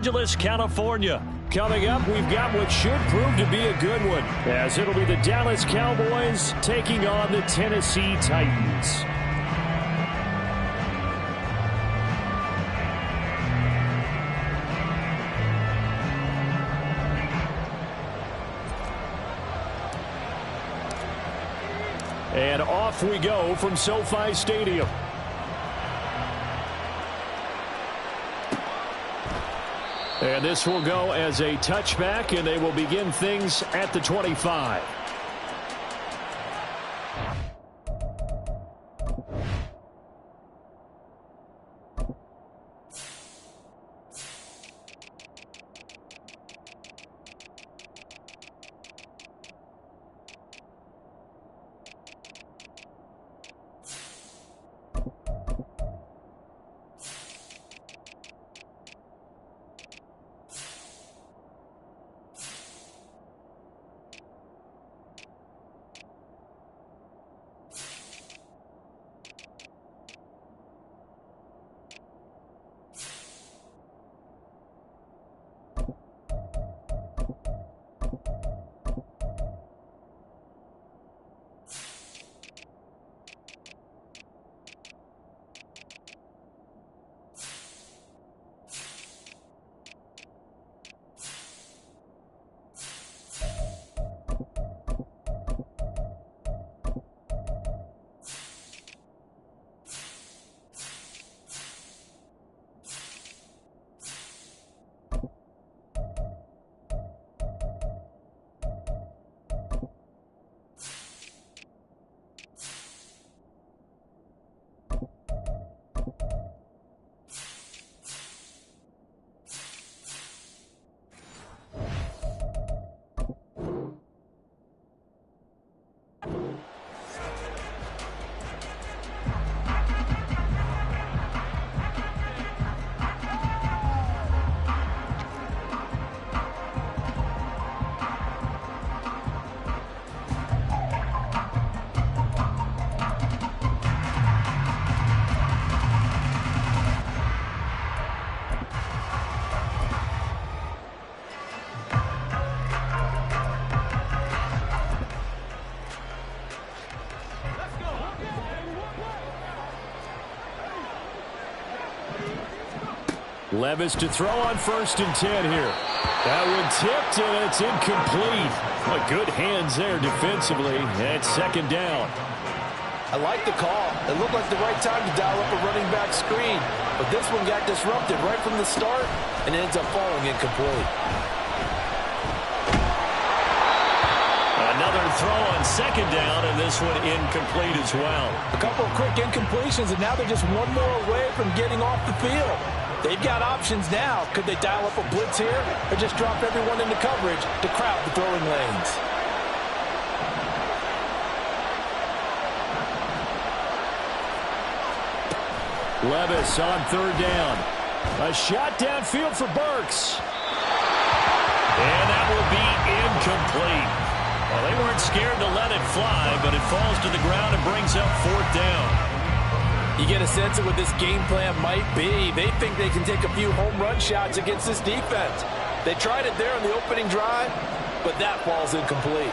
Angeles, California. Coming up, we've got what should prove to be a good one, as it'll be the Dallas Cowboys taking on the Tennessee Titans. And off we go from SoFi Stadium. And this will go as a touchback, and they will begin things at the 25. Levis to throw on 1st and 10 here. That one tipped, and it's incomplete. Well, good hands there defensively. And 2nd down. I like the call. It looked like the right time to dial up a running back screen. But this one got disrupted right from the start and ends up falling incomplete. Another throw on 2nd down, and this one incomplete as well. A couple of quick incompletions, and now they're just one more away from getting off the field. They've got options now. Could they dial up a blitz here or just drop everyone into coverage to crowd the throwing lanes? Levis on 3rd down. A shot downfield for Burks. And that will be incomplete. Well, they weren't scared to let it fly, but it falls to the ground and brings up 4th down. You get a sense of what this game plan might be. They think they can take a few home run shots against this defense. They tried it there on the opening drive, but that falls incomplete.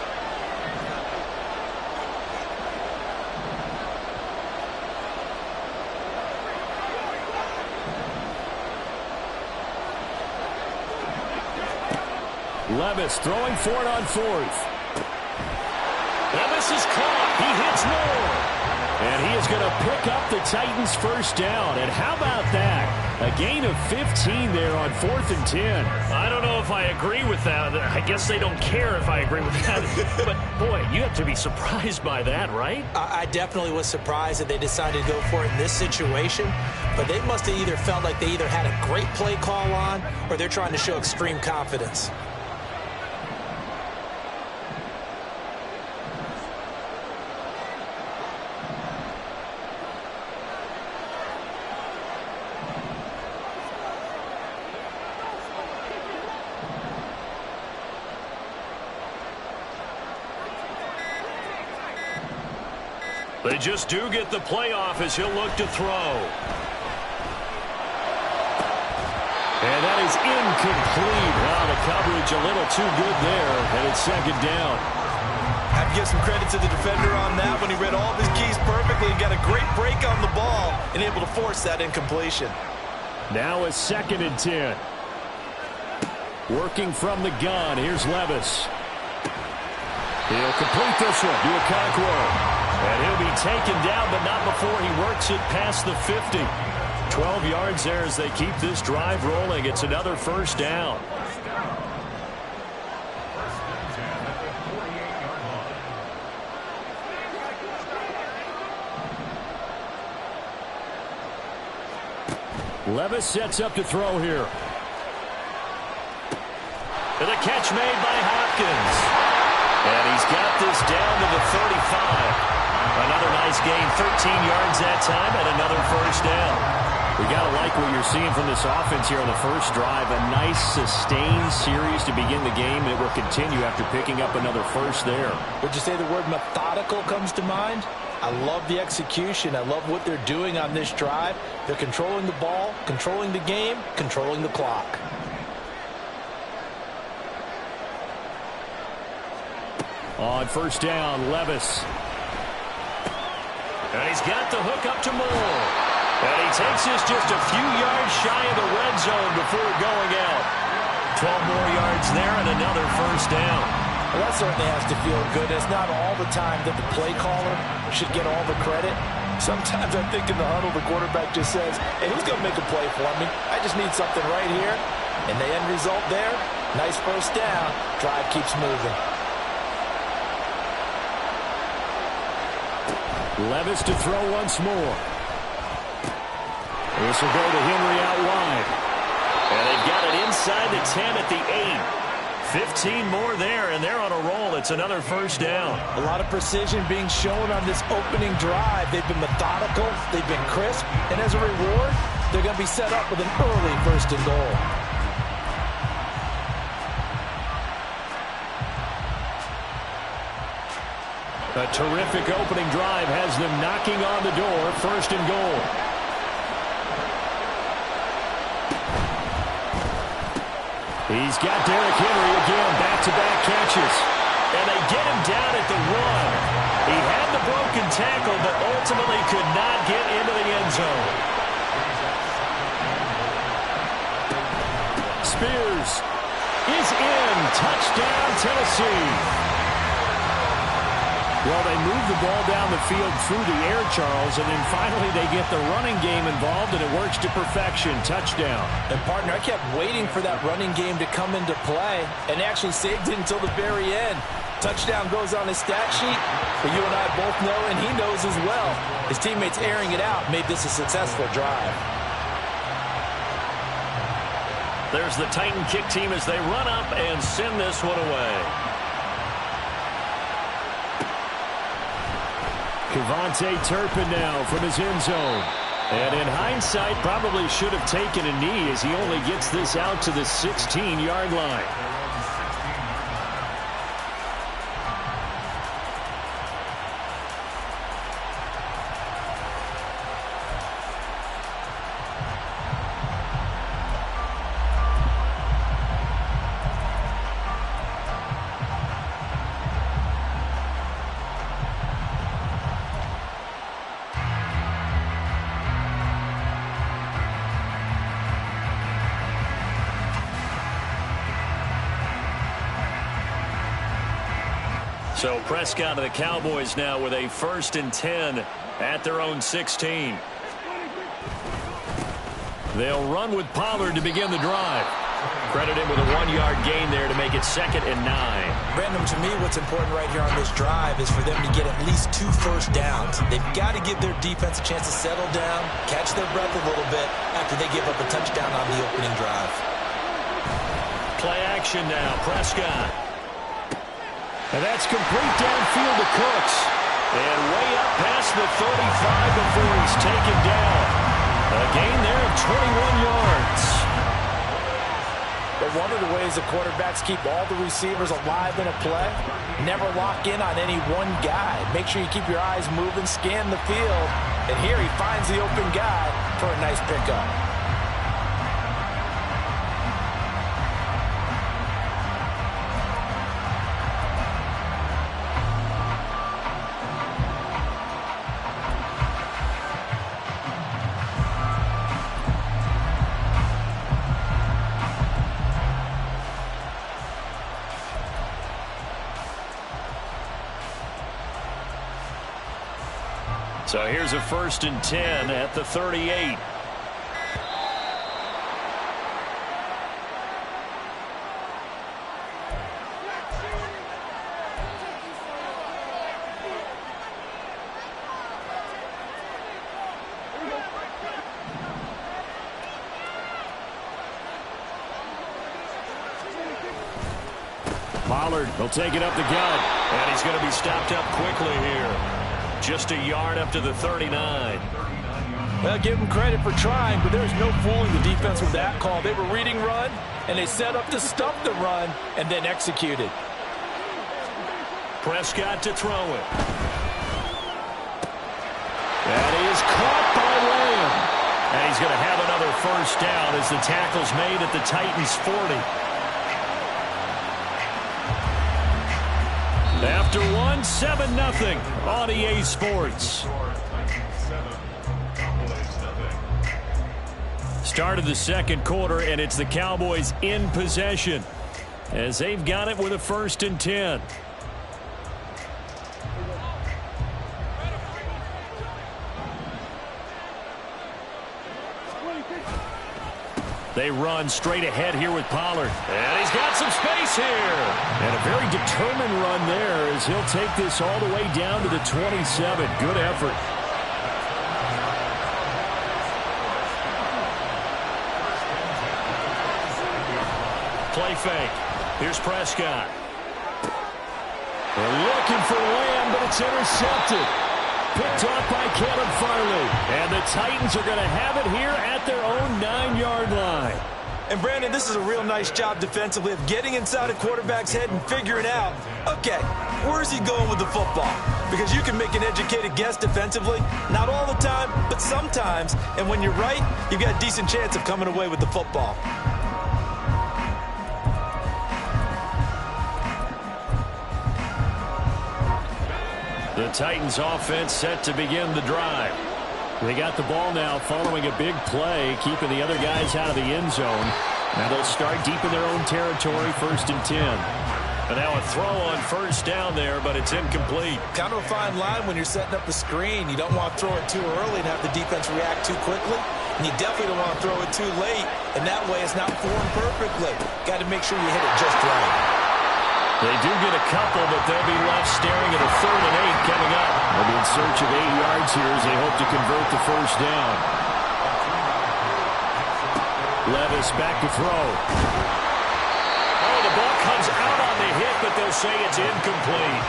Levis throwing for it on 4th. Levis is caught. He hits Moore. And he is going to pick up the Titans' 1st down. And how about that? A gain of 15 there on 4th and 10. I don't know if I agree with that. I guess they don't care if I agree with that. But, boy, you have to be surprised by that, right? I definitely was surprised that they decided to go for it in this situation. But they must have either felt like they either had a great play call on or they're trying to show extreme confidence. They just do get the playoff as he'll look to throw. And then he is incomplete. Wow, the coverage a little too good there, and it's second down. I have to give some credit to the defender on that when he read all of his keys perfectly and got a great break on the ball and able to force that incompletion. Now a 2nd and 10. Working from the gun, here's Levis. He'll complete this one to Okonkwo. And he'll be taken down, but not before he works it past the 50. 12 yards there as they keep this drive rolling. It's another first down. Levis sets up to throw here. And a catch made by Hopkins. And he's got this down to the 35. Another nice gain, 13 yards that time, and another first down. We got to like what you're seeing from this offense here on the first drive. A nice, sustained series to begin the game that will continue after picking up another first there. Would you say the word methodical comes to mind? I love the execution. I love what they're doing on this drive. They're controlling the ball, controlling the game, controlling the clock. On first down, Levis. And he's got the hook up to Moore. And he takes this just a few yards shy of the red zone before going out. 12 more yards there and another first down. Well, that certainly has to feel good. It's not all the time that the play caller should get all the credit. Sometimes I think in the huddle, the quarterback just says, hey, who's going to make a play for me? I just need something right here. And the end result there, nice first down. Drive keeps moving. Levis to throw once more. This will go to Henry out wide. And they've got it inside the 10 at the 8. 15 more there, and they're on a roll. It's another first down. A lot of precision being shown on this opening drive. They've been methodical. They've been crisp. And as a reward, they're going to be set up with an early first and goal. A terrific opening drive has them knocking on the door. First and goal. He's got Derrick Henry again. Back-to-back catches. And they get him down at the 1. He had the broken tackle, but ultimately could not get into the end zone. Spears is in. Touchdown, Tennessee. Well, they move the ball down the field through the air, Charles, and then finally they get the running game involved, and it works to perfection. Touchdown. And, partner, I kept waiting for that running game to come into play and actually saved it until the very end. Touchdown goes on his stat sheet, but you and I both know, and he knows as well, his teammates airing it out made this a successful drive. There's the Titan kick team as they run up and send this one away. Kevontae Turpin now from his end zone. And in hindsight, probably should have taken a knee as he only gets this out to the 16-yard line. So Prescott of the Cowboys now with a 1st and 10 at their own 16. They'll run with Pollard to begin the drive. Credit him with a 1-yard gain there to make it 2nd and 9. Brandon, to me, what's important right here on this drive is for them to get at least 2 first downs. They've got to give their defense a chance to settle down, catch their breath a little bit after they give up a touchdown on the opening drive. Play action now, Prescott. And that's complete downfield to Cooks. And way up past the 35 before he's taken down. A gain there of 21 yards. But one of the ways the quarterbacks keep all the receivers alive in a play, never lock in on any one guy. Make sure you keep your eyes moving, scan the field. And here he finds the open guy for a nice pickup. So here's a 1st and 10 at the 38. Pollard will take it up the gut. And he's going to be stopped up quickly here. Just a yard up to the 39. Well, give them credit for trying, but there's no fooling the defense with that call. They were reading run, and they set up to stop the run, and then executed. Prescott to throw it. That is caught by Lamb. And he's going to have another 1st down as the tackle's made at the Titans' 40. After one, 7-0 on EA Sports. Start of the 2nd quarter, and it's the Cowboys in possession as they've got it with a 1st and 10. They run straight ahead here with Pollard. And he's got some space here. And a very determined run there as he'll take this all the way down to the 27. Good effort. Play fake. Here's Prescott. They're looking for Lamb, but it's intercepted. Picked off by Caleb Farley. And the Titans are going to have it here at their own 9-yard line. And, Brandon, this is a real nice job defensively of getting inside a quarterback's head and figuring out, okay, where's he going with the football? Because you can make an educated guess defensively. Not all the time, but sometimes. And when you're right, you've got a decent chance of coming away with the football. The Titans offense set to begin the drive. They got the ball now following a big play, keeping the other guys out of the end zone. Now they'll start deep in their own territory, 1st and 10. And now a throw on 1st down there, but it's incomplete. Kind of a fine line when you're setting up the screen. You don't want to throw it too early and have the defense react too quickly. And you definitely don't want to throw it too late, and that way it's not formed perfectly. Got to make sure you hit it just right. They do get a couple, but they'll be left staring at a 3rd and 8 coming up. They'll be in search of 8 yards here as they hope to convert the 1st down. Levis back to throw. Oh, the ball comes out on the hit, but they'll say it's incomplete.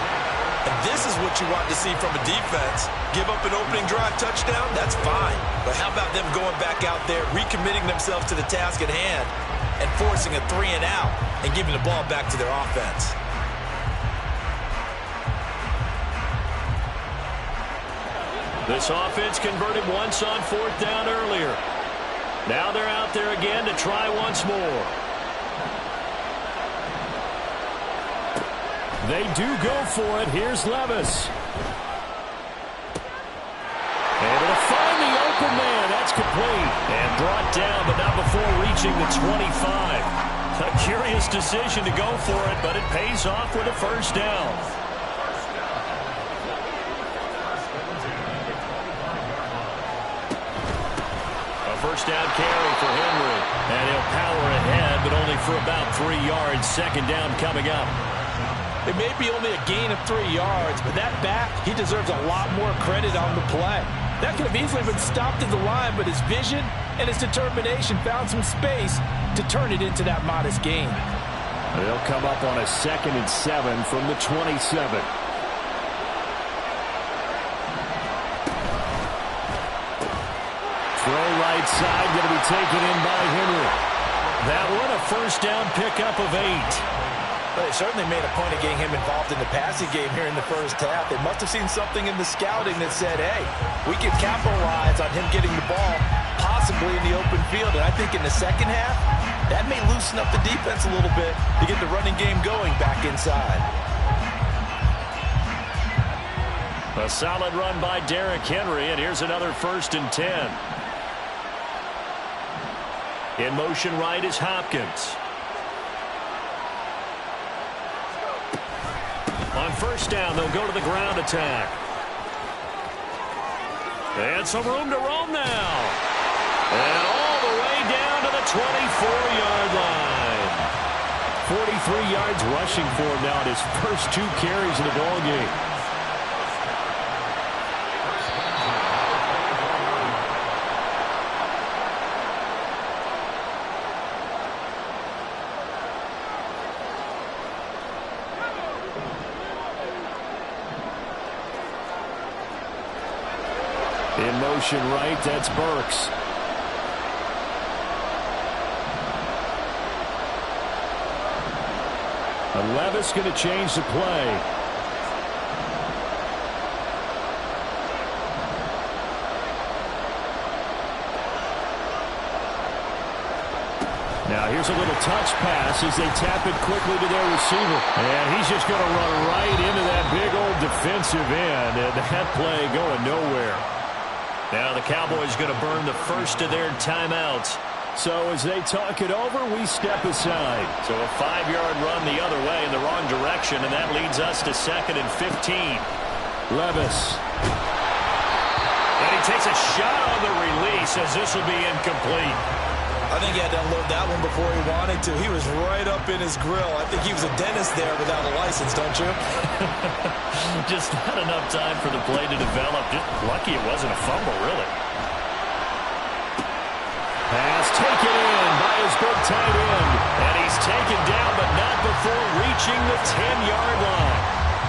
And this is what you want to see from a defense. Give up an opening drive touchdown, that's fine. But how about them going back out there, recommitting themselves to the task at hand, and forcing a 3 and out and giving the ball back to their offense. This offense converted once on 4th down earlier. Now they're out there again to try once more. They do go for it. Here's Levis. Able to find the open man. That's complete. And brought down, but not before reaching the 25. A curious decision to go for it, but it pays off with a 1st down. A 1st down carry for Henry. And he'll power ahead, but only for about 3 yards. 2nd down coming up. It may be only a gain of 3 yards, but that back, he deserves a lot more credit on the play. That could have easily been stopped at the line, but his vision and his determination found some space to turn it into that modest gain. They'll come up on a 2nd and 7 from the 27. Throw right side, going to be taken in by Henry. That one, a 1st down pickup of 8. But they certainly made a point of getting him involved in the passing game here in the 1st half. They must have seen something in the scouting that said, hey, we can capitalize on him getting the ball possibly in the open field. And I think in the 2nd half, that may loosen up the defense a little bit to get the running game going back inside. A solid run by Derrick Henry, and here's another 1st and 10. In motion right is Hopkins. On 1st down, they'll go to the ground attack. And some room to roam now. And all the way down to the 24-yard line. 43 yards rushing for him now in his first 2 carries in the ballgame. In motion right, that's Burks. And Levis going to change the play. Now here's a little touch pass as they tap it quickly to their receiver. And he's just going to run right into that big old defensive end. And that play going nowhere. Now the Cowboys going to burn the first of their timeouts. So as they talk it over, we step aside. So a 5-yard run the other way in the wrong direction, and that leads us to 2nd and 15. Levis. And he takes a shot on the release as this will be incomplete. I think he had to unload that one before he wanted to. He was right up in his grill. I think he was a dentist there without a license, don't you? Just not enough time for the play to develop. Just lucky it wasn't a fumble, really. Pass taken in by his big tight end. And he's taken down, but not before reaching the 10-yard line.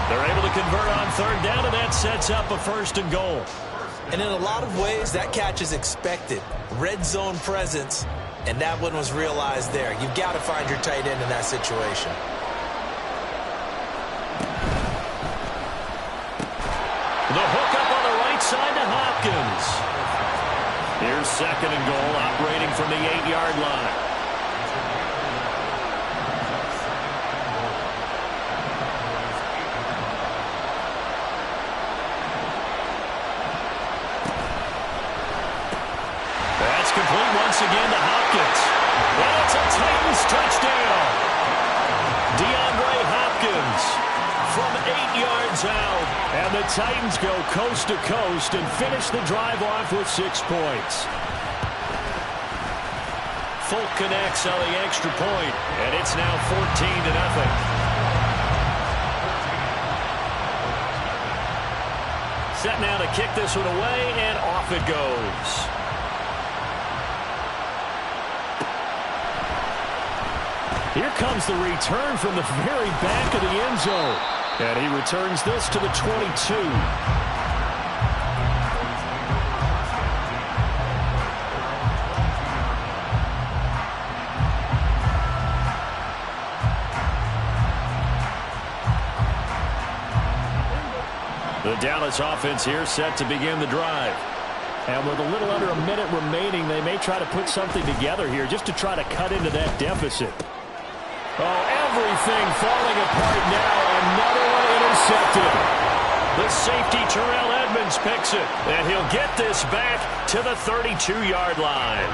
They're able to convert on 3rd down, and that sets up a 1st and goal. And in a lot of ways, that catch is expected. Red zone presence. And that one was realized there. You've got to find your tight end in that situation. The hook up on the right side to Hopkins. Here's 2nd and goal, operating from the 8-yard line. That's complete once again to Hopkins. And it's a Titans touchdown. DeAndre Hopkins from 8 yards out. And the Titans go coast to coast and finish the drive off with 6 points. Folk connects on the extra point, and it's now 14-0. Set now to kick this one away, and off it goes. Here comes the return from the very back of the end zone. And he returns this to the 22. The Dallas offense here set to begin the drive. And with a little under a minute remaining, they may try to put something together here just to try to cut into that deficit. Oh, everything falling apart now. Another one intercepted. The safety, Terrell Edmonds, picks it. And he'll get this back to the 32-yard line.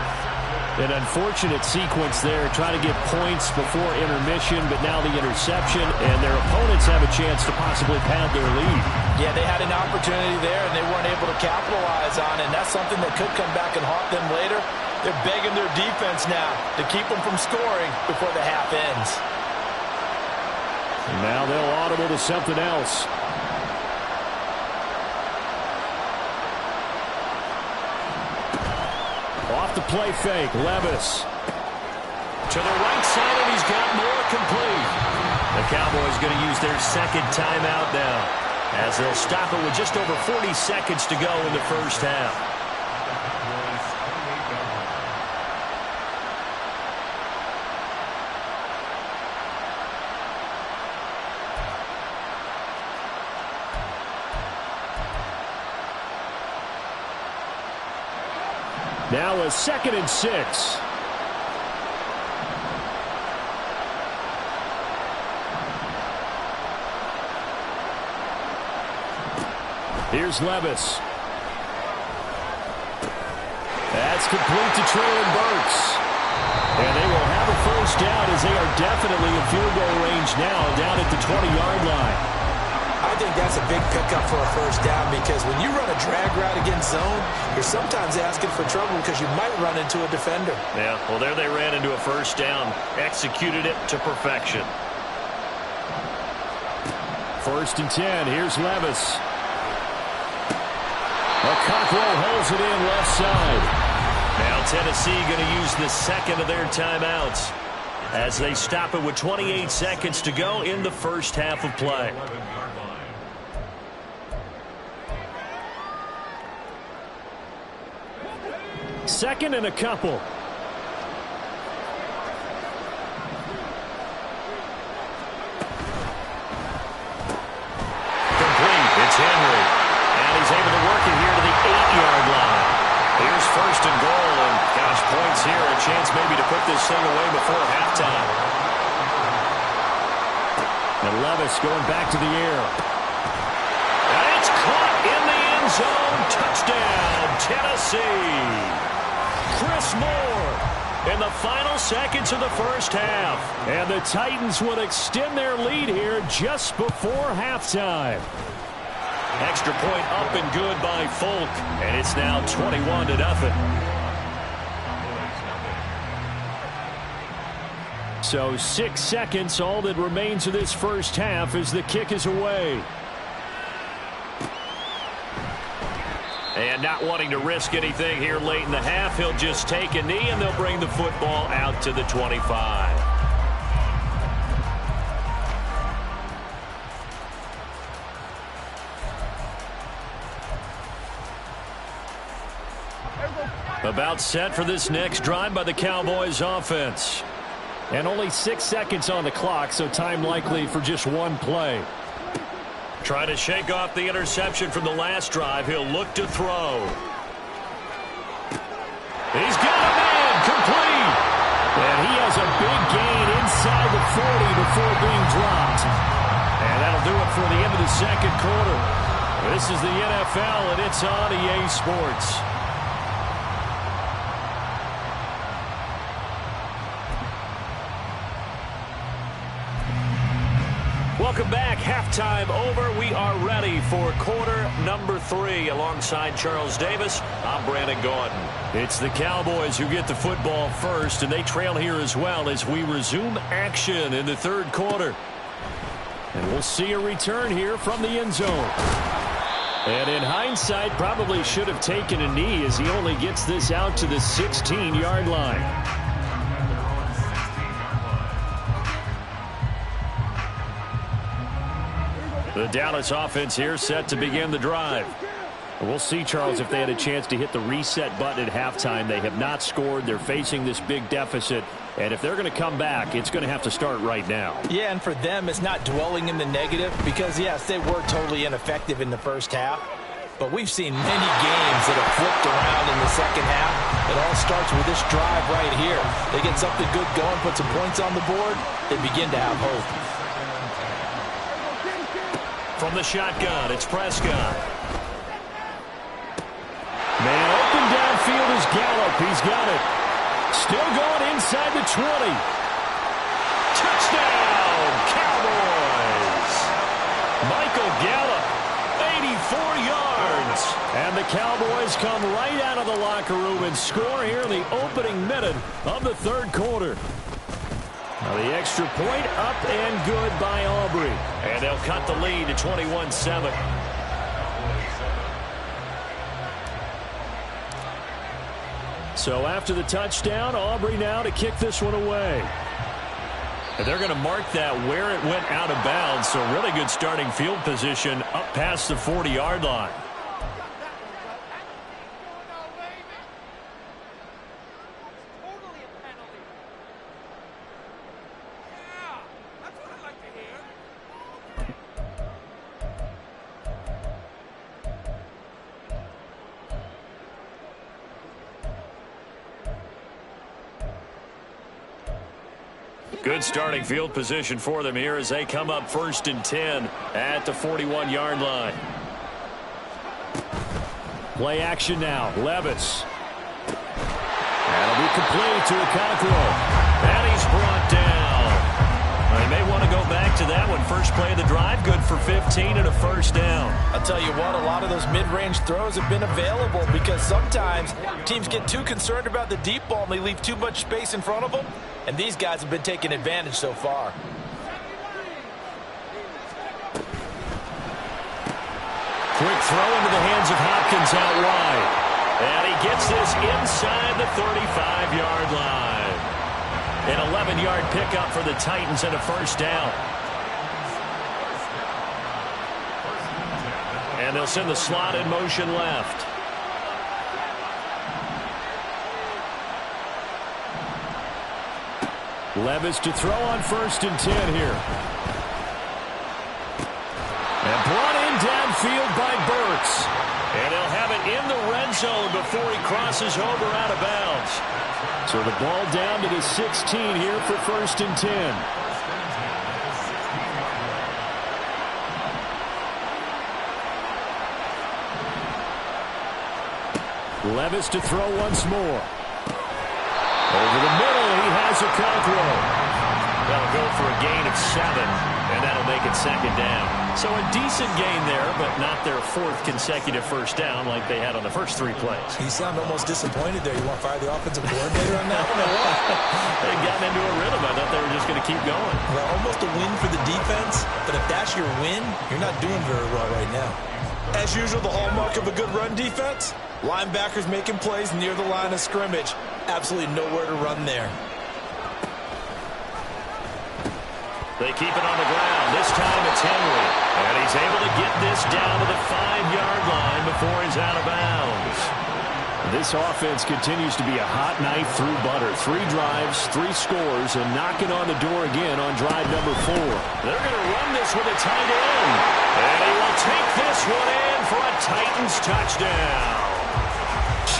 An unfortunate sequence there, trying to get points before intermission, but now the interception, and their opponents have a chance to possibly pad their lead. Yeah, they had an opportunity there, and they weren't able to capitalize on it, and that's something that could come back and haunt them later. They're begging their defense now to keep them from scoring before the half ends. And now they'll audible to something else. Off the play fake, Levis. To the right side, and he's got more complete. The Cowboys going to use their 2nd timeout now, as they'll stop it with just over 40 seconds to go in the first half. Now a 2nd and 6. Here's Levis. That's complete to Treylon Burks. And they will have a first down as they are definitely in field goal range now down at the 20-yard line. I I think that's a big pickup for a first down because when you run a drag route against zone, you're sometimes asking for trouble because you might run into a defender. Yeah, well, there they ran into a first down. Executed it to perfection. 1st and 10. Here's Levis. Okonkwo holds it in left side. Now Tennessee going to use the second of their timeouts as they stop it with 28 seconds to go in the first half of play. Second and a couple. Complete. It's Henry. And he's able to work it here to the 8-yard line. Here's 1st and goal, and gosh, points here. A chance maybe to put this thing away before halftime. And Levis going back to the air. And it's caught in the end zone. Touchdown, Tennessee. Chris Moore in the final seconds of the first half. And the Titans would extend their lead here just before halftime. Extra point up and good by Folk. And it's now 21-0. So 6 seconds, all that remains of this first half as the kick is away. And not wanting to risk anything here late in the half, he'll just take a knee and they'll bring the football out to the 25. About set for this next drive by the Cowboys offense. And only 6 seconds on the clock, so time likely for just one play. Trying to shake off the interception from the last drive. He'll look to throw. He's got a man complete. And he has a big gain inside the 40 before being dropped. And that'll do it for the end of the second quarter. This is the NFL, and it's on EA Sports. Welcome back. Halftime over. We are ready for quarter number 3. Alongside Charles Davis, I'm Brandon Gaudin. It's the Cowboys who get the football first, and they trail here as well as we resume action in the third quarter. And we'll see a return here from the end zone. And in hindsight, probably should have taken a knee as he only gets this out to the 16-yard line. The Dallas offense here set to begin the drive. We'll see, Charles, if they had a chance to hit the reset button at halftime. They have not scored. They're facing this big deficit. And if they're going to come back, it's going to have to start right now. Yeah, and for them, it's not dwelling in the negative because, yes, they were totally ineffective in the first half. But we've seen many games that have flipped around in the second half. It all starts with this drive right here. They get something good going, put some points on the board, they begin to have hope. From the shotgun, it's Prescott. Man open downfield is Gallup. He's got it. Still going inside the 20. Touchdown, Cowboys. Michael Gallup, 84 yards. And the Cowboys come right out of the locker room and score here in the opening minute of the third quarter. Now the extra point up and good by Aubrey. And they'll cut the lead to 21-7. So after the touchdown, Aubrey now to kick this one away. And they're going to mark that where it went out of bounds. So really good starting field position up past the 40-yard line. Good starting field position for them here as they come up 1st and 10 at the 41-yard line. Play action now. Levis. That'll be complete to Okonkwo. And he's brought down. Well, they may want to go back to that one. First play of the drive, good for 15 and a first down. I'll tell you what, a lot of those mid-range throws have been available because sometimes teams get too concerned about the deep ball and they leave too much space in front of them, and these guys have been taking advantage so far. Quick throw into the hands of Hopkins out wide. And he gets this inside the 35-yard line. An 11-yard pickup for the Titans and a first down. And they'll send the slot in motion left. Levis to throw on 1st and 10 here. And brought in downfield by Burks. And he'll have it in the red zone before he crosses over out of bounds. So the ball down to the 16 here for 1st and 10. Levis to throw once more. Over the middle, he has a Okonkwo. That'll go for a gain of 7, and that'll make it 2nd down. So a decent gain there, but not their 4th consecutive first down like they had on the first 3 plays. You sound almost disappointed there. You want to fire the offensive coordinator on that? They've gotten into a rhythm. I thought they were just going to keep going. Well, almost a win for the defense, but if that's your win, you're not doing very well right now. As usual, the hallmark of a good run defense, linebackers making plays near the line of scrimmage. Absolutely nowhere to run there. They keep it on the ground. This time it's Henry. And he's able to get this down to the 5-yard line before he's out of bounds. This offense continues to be a hot knife through butter. 3 drives, 3 scores, and knocking on the door again on drive number 4. They're going to run this with a tight end. And he will take this one in for a Titans touchdown.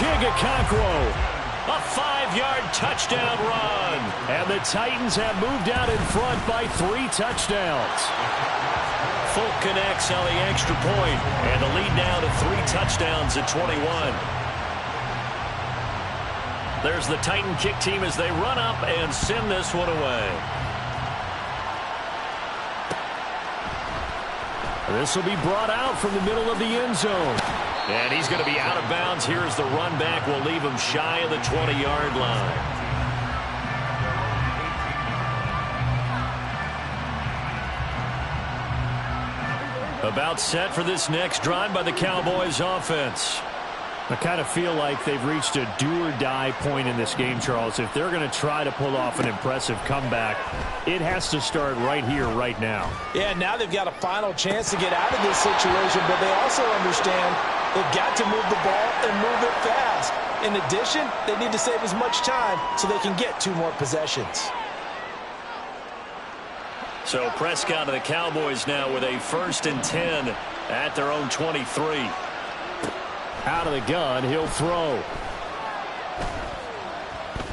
Chig Okonkwo. A 5-yard touchdown run. And the Titans have moved out in front by 3 touchdowns. Folk connects on the extra point, and the lead now to 3 touchdowns at 21. There's the Titan kick team as they run up and send this one away. This will be brought out from the middle of the end zone. And he's going to be out of bounds here as the run back will leave him shy of the 20-yard line. About set for this next drive by the Cowboys offense. I kind of feel like they've reached a do-or-die point in this game, Charles. If they're going to try to pull off an impressive comeback, it has to start right here, right now. Yeah, now they've got a final chance to get out of this situation, but they also understand they've got to move the ball and move it fast. In addition, they need to save as much time so they can get 2 more possessions. So Prescott and the Cowboys now with a 1st and 10 at their own 23. Out of the gun, he'll throw.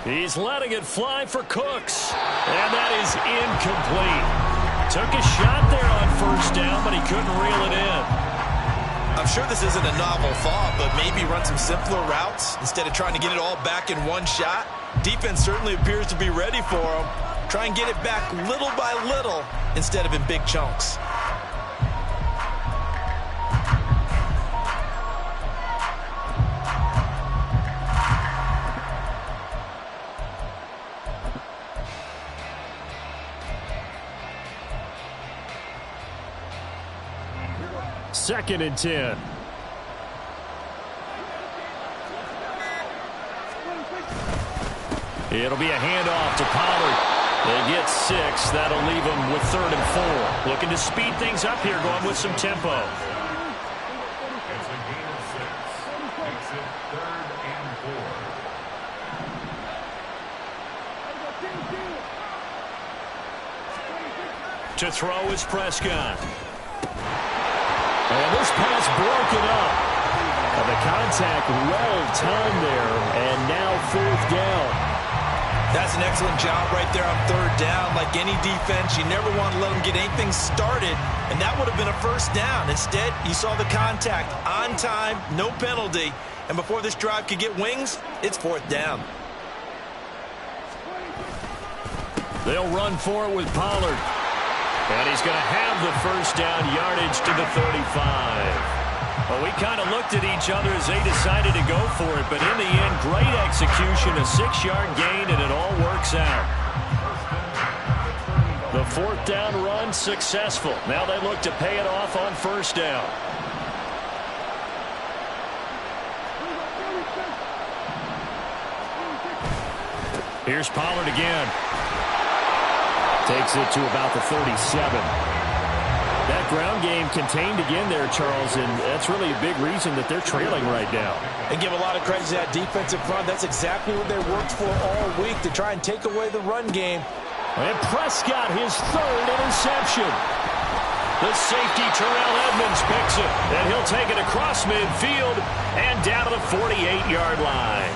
He's letting it fly for Cooks. And that is incomplete. Took a shot there on 1st down, but he couldn't reel it in. I'm sure this isn't a novel thought, but maybe run some simpler routes instead of trying to get it all back in one shot. Defense certainly appears to be ready for him. Try and get it back little by little instead of in big chunks. Second and 10. It'll be a handoff to Pollard. They get 6. That'll leave them with 3rd and 4. Looking to speed things up here, going with some tempo. To throw is Prescott. And this pass broken up. And the contact well timed there, and now 4th down. That's an excellent job right there on 3rd down. Like any defense, you never want to let them get anything started, and that would have been a 1st down. Instead, you saw the contact on time, no penalty, and before this drive could get wings, it's 4th down. They'll run for it with Pollard. And he's going to have the first down yardage to the 35. Well, we kind of looked at each other as they decided to go for it, but in the end, great execution, a 6-yard gain, and it all works out. The fourth down run successful. Now they look to pay it off on first down. Here's Pollard again. Takes it to about the 37. That ground game contained again there, Charles, and that's really a big reason that they're trailing right now. And give a lot of credit to that defensive front. That's exactly what they worked for all week, to try and take away the run game. And Prescott, his third interception. The safety, Terrell Edmonds, picks it. And he'll take it across midfield and down to the 48-yard line.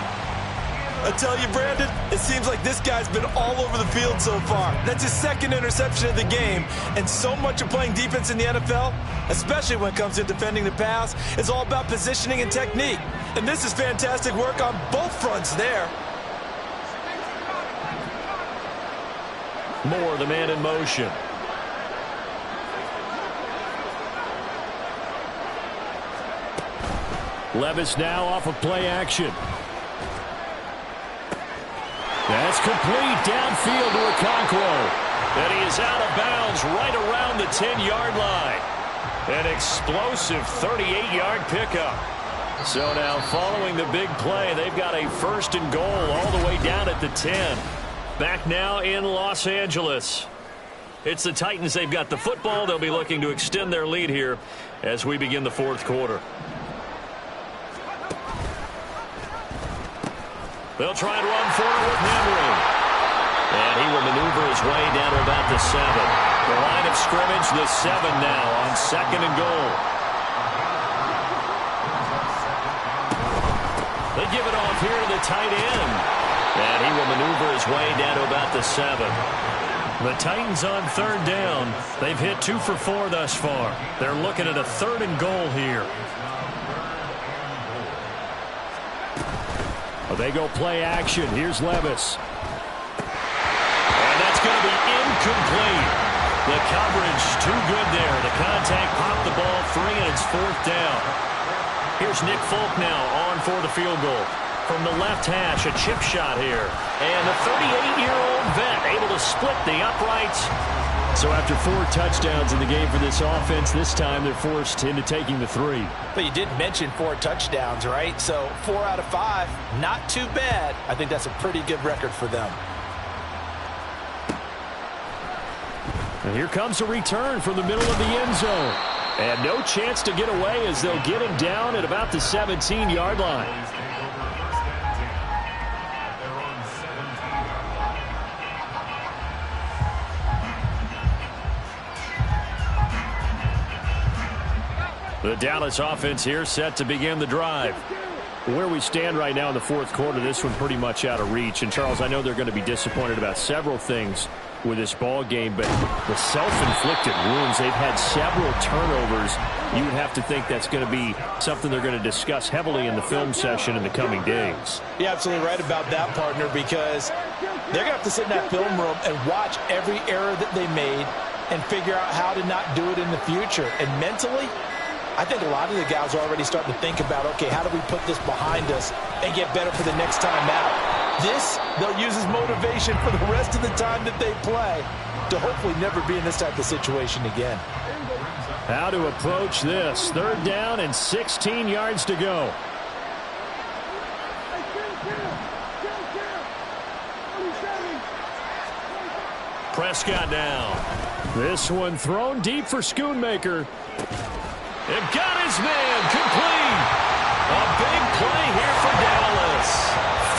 I tell you, Brandon, it seems like this guy's been all over the field so far. That's his second interception of the game. And so much of playing defense in the NFL, especially when it comes to defending the pass, is all about positioning and technique. And this is fantastic work on both fronts there. Moore, the man in motion. Levis now off of play action. That's complete downfield to Okonkwo. And he is out of bounds right around the 10-yard line. An explosive 38-yard pickup. So now following the big play, they've got a first and goal all the way down at the 10. Back now in Los Angeles. It's the Titans. They've got the football. They'll be looking to extend their lead here as we begin the fourth quarter. They'll try and run forward with Henry. And he will maneuver his way down to about the 7. The line of scrimmage, the 7 now on second and goal. They give it off here to the tight end. And he will maneuver his way down to about the 7. The Titans on third down. They've hit 2 for 4 thus far. They're looking at a third and goal here. They go play action. Here's Levis. And that's going to be incomplete. The coverage too good there. The contact popped the ball free, and it's fourth down. Here's Nick Folk now on for the field goal. From the left hash, a chip shot here. And the 38-year-old vet able to split the uprights. So after 4 touchdowns in the game for this offense, this time they're forced into taking the 3. But you did mention 4 touchdowns, right? So 4 out of 5, not too bad. I think that's a pretty good record for them. And here comes a return from the middle of the end zone. And no chance to get away as they'll get him down at about the 17-yard line. The Dallas offense here set to begin the drive. Where we stand right now in the fourth quarter, this one pretty much out of reach. And, Charles, I know they're going to be disappointed about several things with this ball game, but the self-inflicted wounds, they've had several turnovers. You would have to think that's going to be something they're going to discuss heavily in the film session in the coming days. You're absolutely right about that, partner, because they're going to have to sit in that film room and watch every error that they made and figure out how to not do it in the future. And mentally, I think a lot of the guys are already starting to think about, okay, how do we put this behind us and get better for the next time out? This, they'll use as motivation for the rest of the time that they play to hopefully never be in this type of situation again. How to approach this. Third down and 16 yards to go. Prescott down. This one thrown deep for Schoonmaker. It got his man complete. A big play here for Dallas.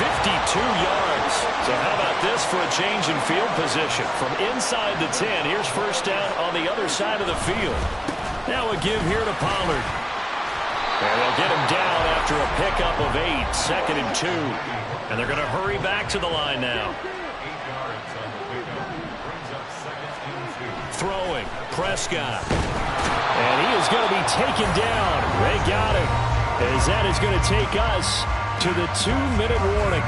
52 yards. So how about this for a change in field position? From inside the 10, here's first down on the other side of the field. Now a give here to Pollard. And they'll get him down after a pickup of 8, second and 2. And they're going to hurry back to the line now. Throwing, Prescott. And he is going to be taken down. They got him. As that is going to take us to the 2-minute warning.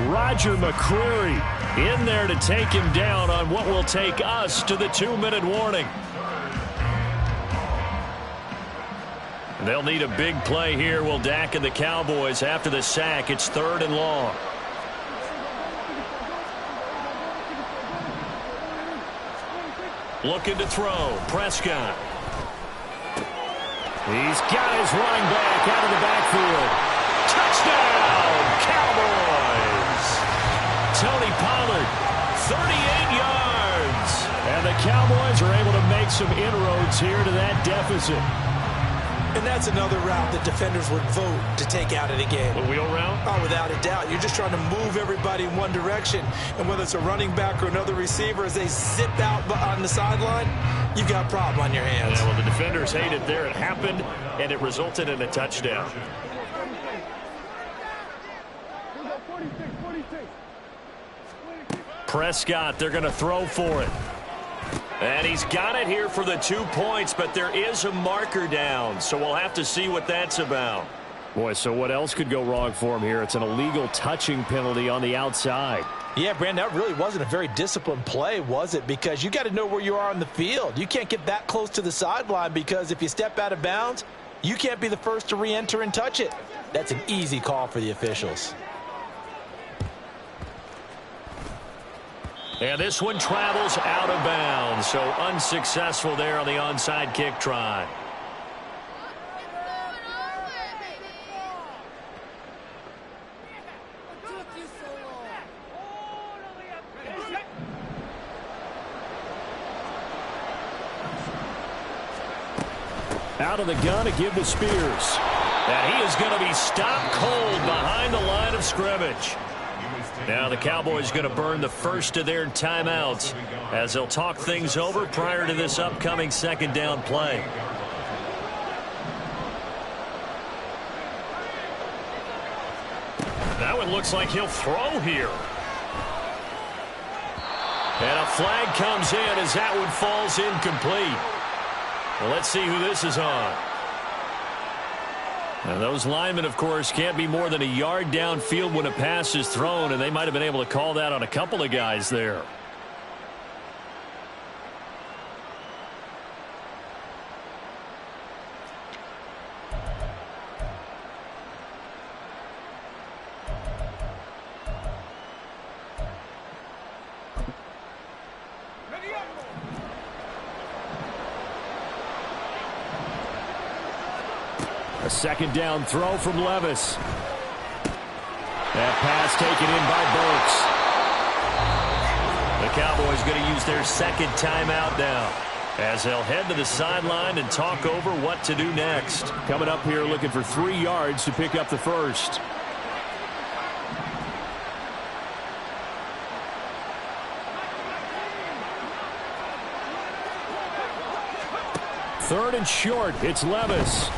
Roger McCreary in there to take him down on what will take us to the 2-minute warning. They'll need a big play here. Will Dak and the Cowboys after the sack. It's 3rd and long. Looking to throw. Prescott. He's got his running back out of the backfield. Touchdown, Cowboys! Tony Pollard, 38 yards. And the Cowboys are able to make some inroads here to that deficit. And that's another route that defenders would vote to take out of the game. The wheel route? Oh, without a doubt. You're just trying to move everybody in one direction. And whether it's a running back or another receiver, as they zip out on the sideline, you've got a problem on your hands. Yeah, well, the defenders hate it there. It happened, and it resulted in a touchdown. Prescott, they're going to throw for it. And he's got it here for the 2 points, but there is a marker down, so we'll have to see what that's about. Boy, so what else could go wrong for him here? It's an illegal touching penalty on the outside. Yeah, Brandon, that really wasn't a very disciplined play, was it? Because you got to know where you are on the field. You can't get that close to the sideline because if you step out of bounds, you can't be the first to re-enter and touch it. That's an easy call for the officials. And this one travels out of bounds, so unsuccessful there on the onside kick try. Out of the gun to give to Spears. And he is going to be stopped cold behind the line of scrimmage. Now the Cowboys going to burn the first of their timeouts as they'll talk things over prior to this upcoming 2nd down play. That one looks like he'll throw here. And a flag comes in as that one falls incomplete. Well, let's see who this is on. And those linemen, of course, can't be more than a yard downfield when a pass is thrown, and they might have been able to call that on a couple of guys there. A 2nd down throw from Levis. That pass taken in by Burks. The Cowboys going to use their 2nd timeout now as they'll head to the sideline and talk over what to do next. Coming up here looking for 3 yards to pick up the first. Third and short. It's Levis.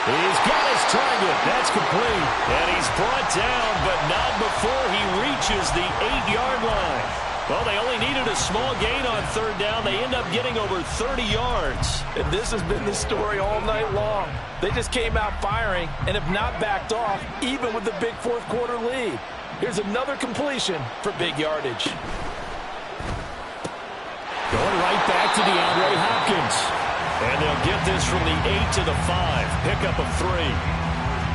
He's got his target. That's complete. And he's brought down, but not before he reaches the 8-yard line. Well, they only needed a small gain on 3rd down. They end up getting over 30 yards. And this has been the story all night long. They just came out firing and have not backed off, even with the big 4th quarter lead. Here's another completion for big yardage. Going right back to DeAndre Hopkins. And they'll get this from the 8 to the 5. Pickup of 3.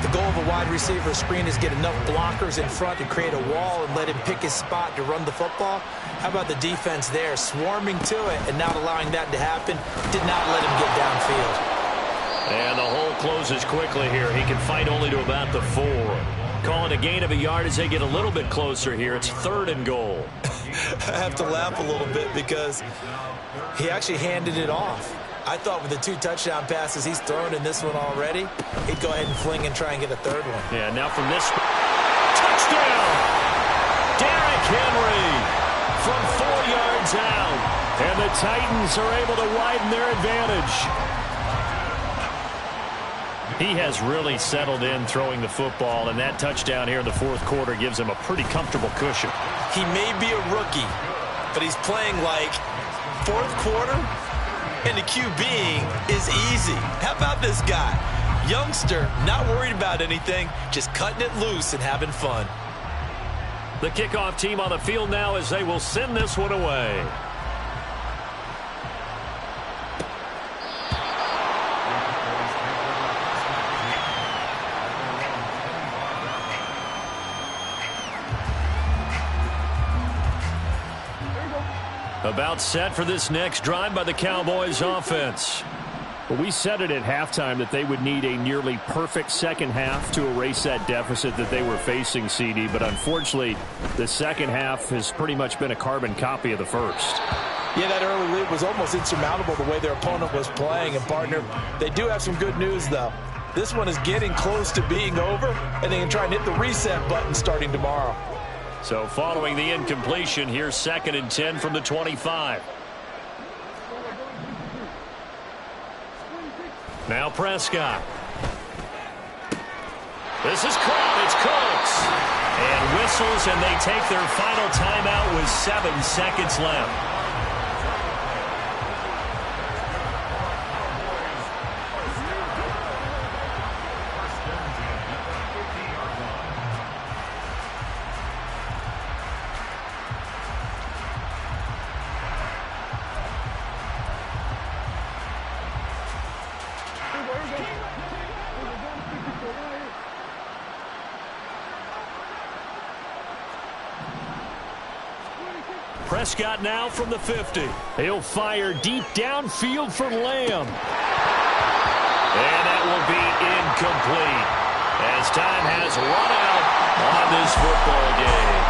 The goal of a wide receiver screen is get enough blockers in front to create a wall and let him pick his spot to run the football. How about the defense there, swarming to it and not allowing that to happen? Did not let him get downfield. And the hole closes quickly here. He can fight only to about the 4. Calling a gain of a yard as they get a little bit closer here. It's 3rd and goal. I have to laugh a little bit because he actually handed it off. I thought with the 2 touchdown passes he's thrown in this one already, he'd go ahead and fling and try and get a 3rd one. Yeah, now from this touchdown, Derrick Henry from 4 yards out. And the Titans are able to widen their advantage. He has really settled in throwing the football, and that touchdown here in the 4th quarter gives him a pretty comfortable cushion. He may be a rookie, but he's playing like 4th quarter. And the QBing is easy. How about this guy? Youngster, not worried about anything, just cutting it loose and having fun. The kickoff team on the field now as they will send this one away. About set for this next drive by the Cowboys offense. Well, we said it at halftime that they would need a nearly perfect second half to erase that deficit that they were facing, CD. But unfortunately, the second half has pretty much been a carbon copy of the first. Yeah, that early lead was almost insurmountable the way their opponent was playing. And, partner, they do have some good news, though. This one is getting close to being over, and they can try and hit the reset button starting tomorrow. So following the incompletion, here's 2nd and 10 from the 25. Now Prescott. This is caught. It's Cooks. And whistles, and they take their final timeout with 7 seconds left. Prescott now from the 50. He'll fire deep downfield for Lamb. And that will be incomplete as time has run out on this football game.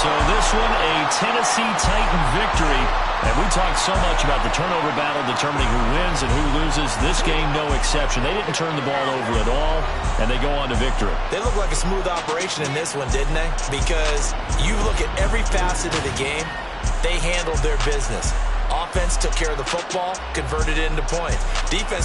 So this one, a Tennessee Titan victory. And we talked so much about the turnover battle determining who wins and who loses. This game, no exception. They didn't turn the ball over at all, and they go on to victory. They look like a smooth operation in this one, didn't they? Because you look at every facet of the game, they handled their business. Offense took care of the football, converted it into points. Defense